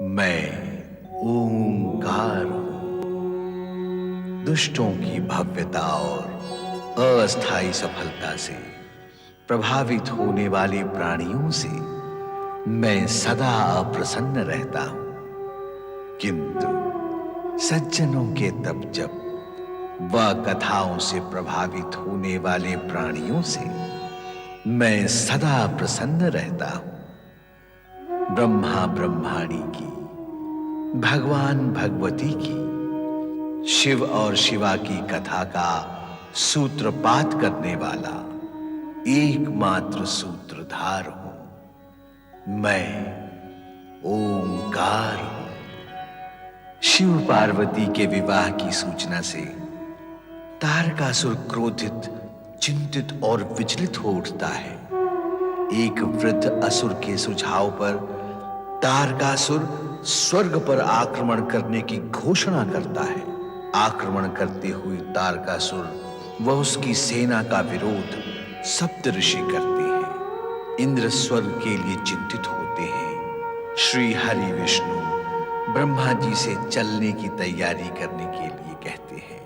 मैं ओंकार हूं। दुष्टों की भव्यता और अस्थायी सफलता से प्रभावित होने वाले प्राणियों से मैं सदा अप्रसन्न रहता हूं, किंतु सज्जनों के तप जप व कथाओं से प्रभावित होने वाले प्राणियों से मैं सदा प्रसन्न रहता हूं। ब्रह्मा ब्रह्माणी की, भगवान भगवती की, शिव और शिवा की कथा का सूत्रपात करने वाला एकमात्र सूत्रधार हूं। मैं ओंकार हूं। शिव पार्वती के विवाह की सूचना से तारकासुर क्रोधित, चिंतित और विचलित हो उठता है। एक वृद्ध असुर के सुझाव पर तारकासुर स्वर्ग पर आक्रमण करने की घोषणा करता है। आक्रमण करते हुए तारकासुर व उसकी सेना का विरोध सप्तऋषि करते हैं। इंद्र स्वर्ग के लिए चिंतित होते हैं। श्री हरि विष्णु ब्रह्मा जी से चलने की तैयारी करने के लिए कहते हैं।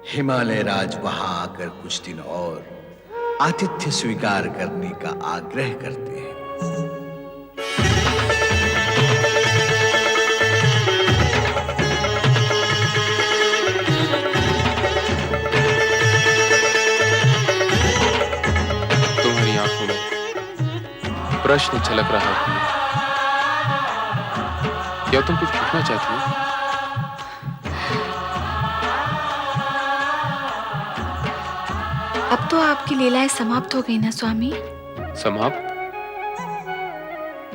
हिमालय राज वहां आकर कुछ दिन और आतिथ्य स्वीकार करने का आग्रह करते हैं। तुम्हारी आंखों में प्रश्न झलक रहा है। क्या तुम कुछ पूछना चाहती हो? अब तो आपकी लीलाएं समाप्त हो गई ना स्वामी? समाप्त?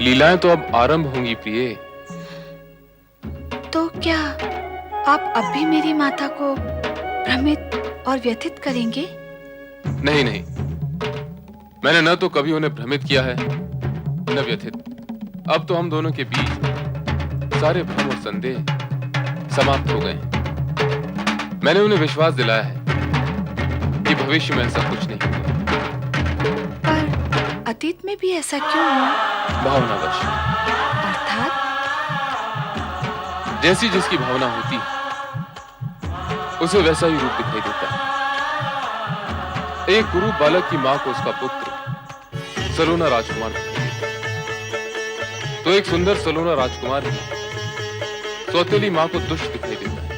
लीलाएं तो अब आरंभ होंगी प्रिय। तो क्या आप अब भी मेरी माता को भ्रमित और व्यथित करेंगे? नहीं नहीं, मैंने न तो कभी उन्हें भ्रमित किया है न व्यथित। अब तो हम दोनों के बीच सारे भ्रम और संदेह समाप्त हो गए। मैंने उन्हें विश्वास दिलाया है कि भविष्य में ऐसा कुछ नहीं होगा। पर अतीत में भी ऐसा क्यों हुआ? भावनावश। अर्थात? जैसी जिसकी भावना होती है उसे वैसा ही रूप दिखाई देता है। एक कुरूप बालक की मां को उसका पुत्र सलोना राजकुमार दिखाई देता है, तो एक सुंदर सलोना राजकुमार ही सौतेली मां को दुष्ट दिखाई देता है।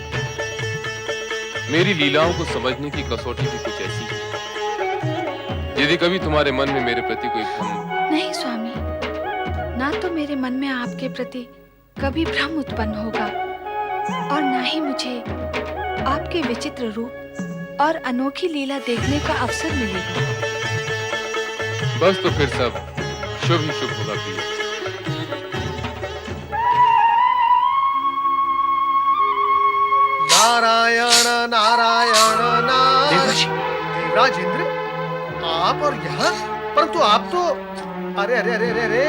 मेरी लीलाओं को समझने की कसौटी भी कुछ ऐसी है। यदि कभी तुम्हारे मन में मेरे प्रति कोई भ्रम... नहीं स्वामी, ना तो मेरे मन में आपके प्रति कभी भ्रम उत्पन्न होगा और ना ही मुझे आपके विचित्र रूप और अनोखी लीला देखने का अवसर मिलेगा। बस तो फिर सब शुभ ही शुभ होगा प्रिय। नारायण नारायण नारायण। देवर्षि। देवराज इंद्र, आप और यहाँ? परंतु आप तो... अरे अरे अरे अरे अरे,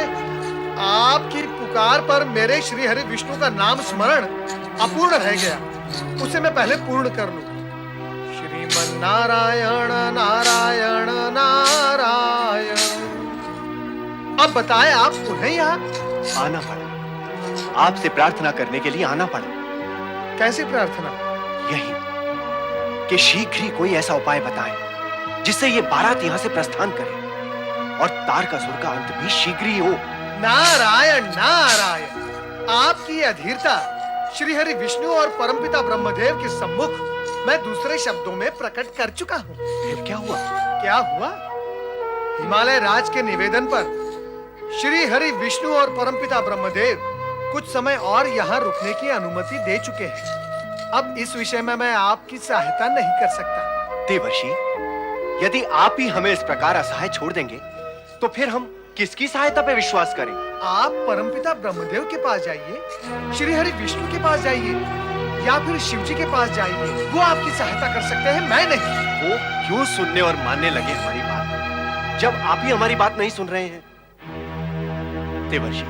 आपकी पुकार पर मेरे श्री हरि विष्णु का नाम स्मरण अपूर्ण रह गया। उसे मैं पहले पूर्ण कर लूं। श्रीमन नारायण नारायण नारायण। अब बताएं, आप पुनः यहाँ? आना पड़ा, आपसे प्रार्थना करने के लिए आना पड़ा। कैसी प्रार्थना? यही कि शीघ्र ही कोई ऐसा उपाय बताएं जिससे ये बारात यहां से प्रस्थान करे और तारकासुर का अंत भी शीघ्र ही हो। नारायण नारायण, आपकी अधीरता श्री हरि विष्णु और परमपिता ब्रह्मदेव के सम्मुख मैं दूसरे शब्दों में प्रकट कर चुका हूँ। फिर क्या हुआ? क्या हुआ? हिमालय राज के निवेदन पर श्री हरि विष्णु और परमपिता ब्रह्मदेव कुछ समय और यहाँ रुकने की अनुमति दे चुके हैं। अब इस विषय में मैं आपकी सहायता नहीं कर सकता। देवर्षि, यदि आप ही हमें इस प्रकार असहाय छोड़ देंगे तो फिर हम किसकी सहायता पे विश्वास करें? आप परमपिता ब्रह्मदेव के पास जाइए, श्री हरि विष्णु के पास जाइए, या फिर शिव जी के पास जाइए। वो आपकी सहायता कर सकते हैं, मैं नहीं। वो क्यों सुनने और मानने लगे हमारी बात, जब आप ही हमारी बात नहीं सुन रहे हैं? देवर्षि,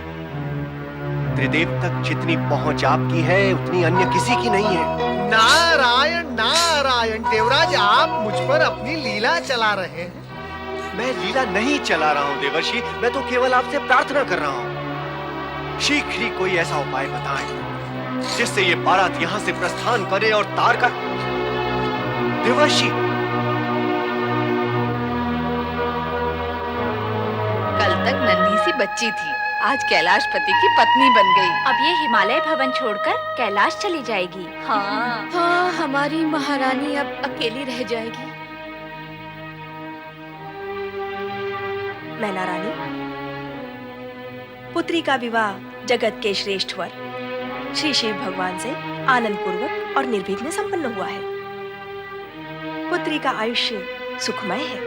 त्रिदेव तक जितनी पहुंच आपकी है उतनी अन्य किसी की नहीं है। नारायण नारायण। देवराज, आप मुझ पर अपनी लीला चला रहे हैं। मैं लीला नहीं चला रहा हूं देवर्षि, मैं तो केवल आपसे प्रार्थना कर रहा हूं। शीघ्र ही कोई ऐसा उपाय बताएं जिससे ये बारात यहां से प्रस्थान करे और तार का देवर्षि, कल तक नन्ही सी बच्ची थी, आज कैलाशपति की पत्नी बन गई। अब ये हिमालय भवन छोड़कर कैलाश चली जाएगी। हाँ हाँ, हमारी महारानी अब अकेली रह जाएगी। मैना रानी, पुत्री का विवाह जगत के श्रेष्ठ वर श्री शिव भगवान से आनंद पूर्वक और निर्विघ्न संपन्न हुआ है। पुत्री का आयुष्य सुखमय है।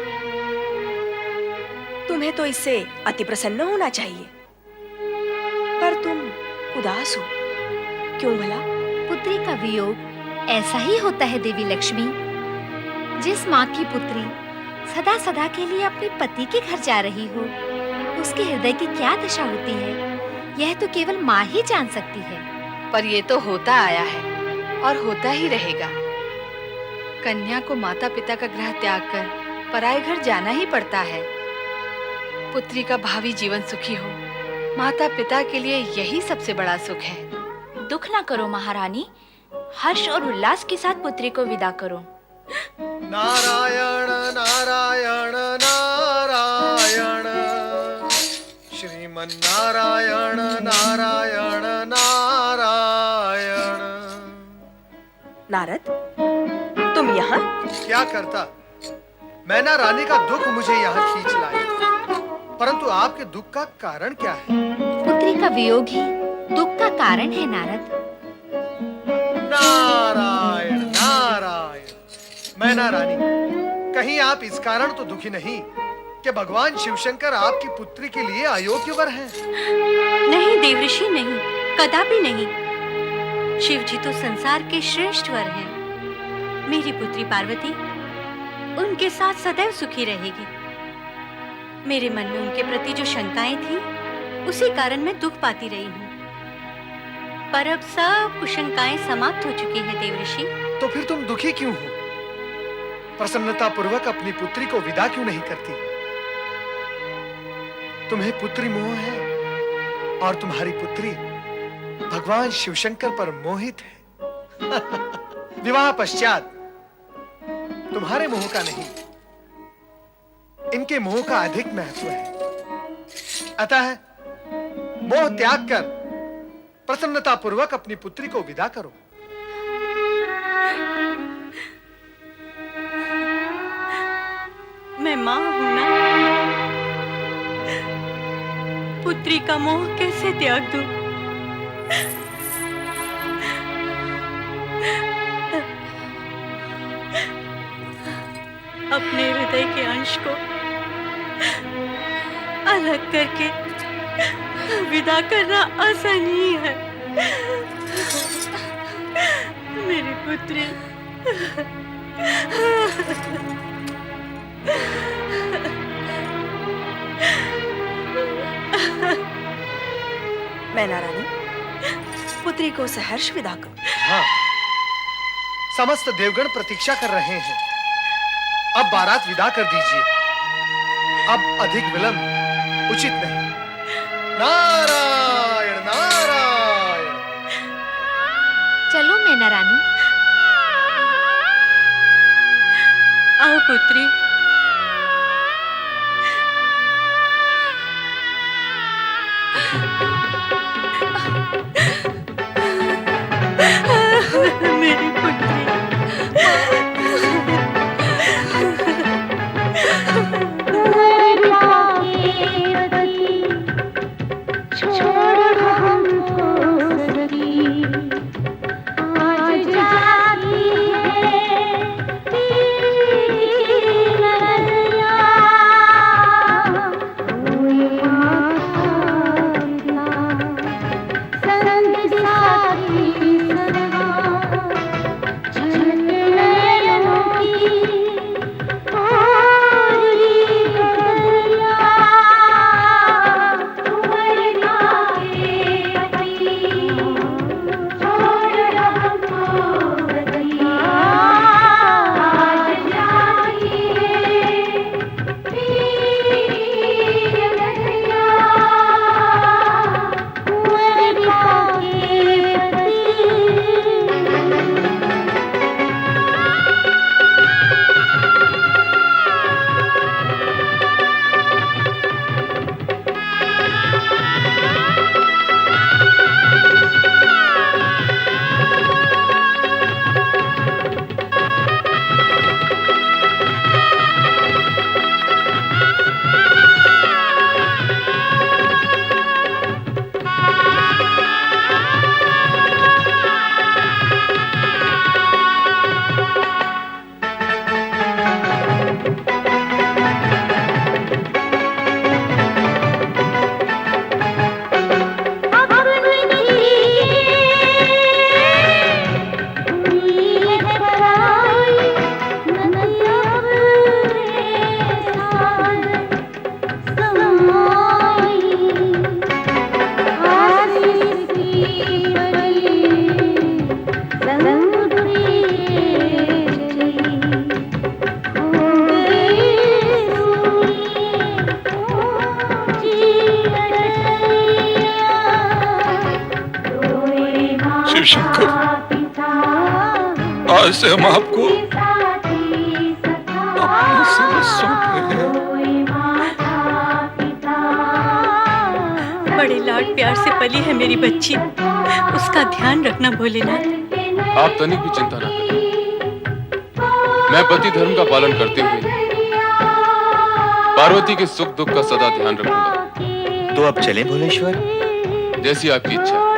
तुम्हें तो इससे अति प्रसन्न होना चाहिए, पर तुम उदास हो, क्यों भला? पुत्री का वियोग ऐसा ही होता है देवी लक्ष्मी। जिस माँ की पुत्री सदा सदा के लिए अपने पति के घर जा रही हो, उसके हृदय की क्या दशा होती है, यह तो केवल माँ ही जान सकती है। पर ये तो होता आया है और होता ही रहेगा। कन्या को माता पिता का गृह त्याग कर पराये घर जाना ही पड़ता है। पुत्री का भावी जीवन सुखी हो, माता पिता के लिए यही सबसे बड़ा सुख है। दुख ना करो महारानी, हर्ष और उल्लास के साथ पुत्री को विदा करो। नारायण नारायण नारायण, श्रीमन नारायण नारायण नारायण। नारद, तुम यहाँ? क्या करता, मैना रानी का दुख मुझे यहाँ खींच लाया, परंतु आपके दुख का कारण क्या है? पुत्री का वियोग ही दुख का कारण है नारद। नारायण नारायण। मैना रानी, कहीं आप इस कारण तो दुखी नहीं कि भगवान शिवशंकर आपकी पुत्री के लिए अयोग्य वर हैं? नहीं देवऋषि, नहीं, कदापि नहीं। शिव जी तो संसार के श्रेष्ठ वर हैं। मेरी पुत्री पार्वती उनके साथ सदैव सुखी रहेगी। मेरे मन में उनके प्रति जो शंकाएं थी, उसी कारण मैं दुख पाती रही हूँ। पर अब सब कुशंकाएं समाप्त हो चुकी हैं देवऋषि। तो फिर तुम दुखी क्यों हो? प्रसन्नता पूर्वक अपनी पुत्री को विदा क्यों नहीं करती? तुम्हें पुत्री मोह है और तुम्हारी पुत्री भगवान शिवशंकर पर मोहित है। विवाह पश्चात तुम्हारे मोह का नहीं, इनके मोह का अधिक महत्व है। अतः मोह त्याग कर प्रसन्नता पूर्वक अपनी पुत्री को विदा करो। मैं मां हूं ना, पुत्री का मोह कैसे त्याग दूं? अपने हृदय के अंश को अलग करके विदा करना आसान ही है। मेरी पुत्री, मैना रानी, पुत्री को सहर्ष विदा करो। हाँ, समस्त देवगण प्रतीक्षा कर रहे हैं। अब बारात विदा कर दीजिए, अब अधिक विलंब उचित नहीं। नारायण नारायण। चलो मैना रानी। आओ पुत्री। मेरी पुत्री। आज जाती है शिव शंकर, आज से हम आपको अपने सर्वस्व सौंप रहे हैं। बड़े लाड प्यार से पली है मेरी बच्ची, उसका ध्यान रखना भोलेनाथ। आप तनिक भी चिंता ना करें, मैं पति धर्म का पालन करते हुए पार्वती के सुख दुख का सदा ध्यान रखूंगा। तो अब चले भोलेश्वर? जैसी आपकी इच्छा।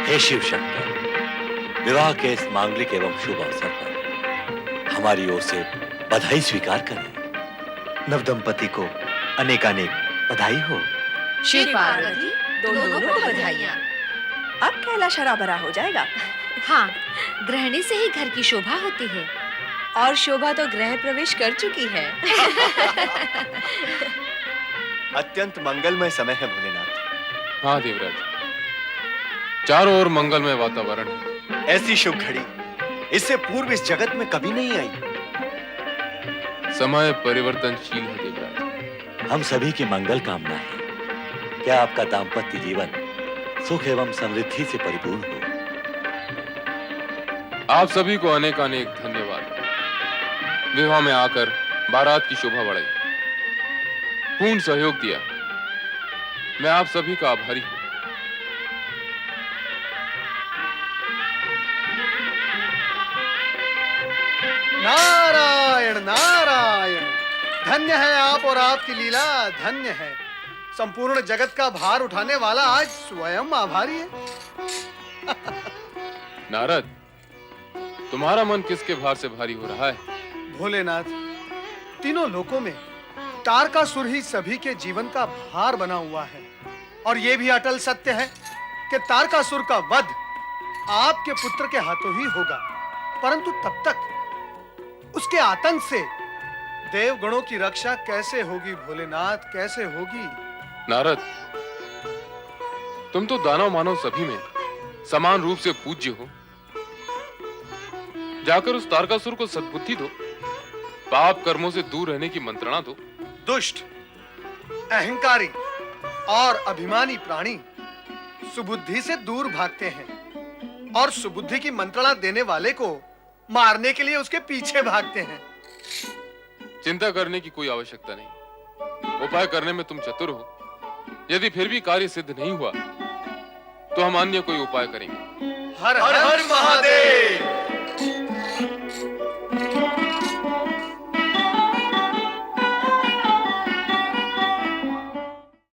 हे शिव शंकर, विवाह के इस मांगलिक एवं शुभ अवसर पर हमारी ओर से बधाई स्वीकार करें। नवदंपति को अनेकानेक बधाई हो। शिव पार्वती दोनों को बधाइयाँ। अब कैलाश हरा भरा हो जाएगा। हाँ, गृहिणी से ही घर की शोभा होती है। और शोभा तो गृह प्रवेश कर चुकी है। अत्यंत मंगलमय समय है भोलेनाथ। हाँ देवराज, चारों ओर मंगलमय वातावरण है। ऐसी शुभ घड़ी इससे पूर्व इस जगत में कभी नहीं आई। समय परिवर्तनशील है देवराज। हम सभी की मंगल कामना है। क्या आपका दाम्पत्य जीवन सुख एवं समृद्धि से परिपूर्ण हो। आप सभी को अनेकानेक धन्यवाद। विवाह में आकर बारात की शोभा बढ़ाई, पूर्ण सहयोग दिया। मैं आप सभी का आभारी हूं। नारायण नारायण, धन्य है आप और आपकी लीला, धन्य है। संपूर्ण जगत का भार उठाने वाला आज स्वयं आभारी है। नारद, तुम्हारा मन किसके भार से भारी हो रहा है? भोलेनाथ, तीनों लोकों में तारकासुर ही सभी के जीवन का भार बना हुआ है। और यह भी अटल सत्य है कि तारकासुर का वध आपके पुत्र के हाथों ही होगा। परंतु तब तक उसके आतंक से देवगणों की रक्षा कैसे होगी भोलेनाथ, कैसे होगी? नारद, तुम तो दानव मानव सभी में समान रूप से पूज्य हो। जाकर उस तारकासुर को सद्बुद्धि दो, पाप कर्मों से दूर रहने की मंत्रणा दो। दुष्ट, अहंकारी और अभिमानी प्राणी सुबुद्धि से दूर भागते हैं और सुबुद्धि की मंत्रणा देने वाले को मारने के लिए उसके पीछे भागते हैं। चिंता करने की कोई आवश्यकता नहीं। उपाय करने में तुम चतुर हो। यदि फिर भी कार्य सिद्ध नहीं हुआ तो हम अन्य कोई उपाय करेंगे। हर हर महादेव।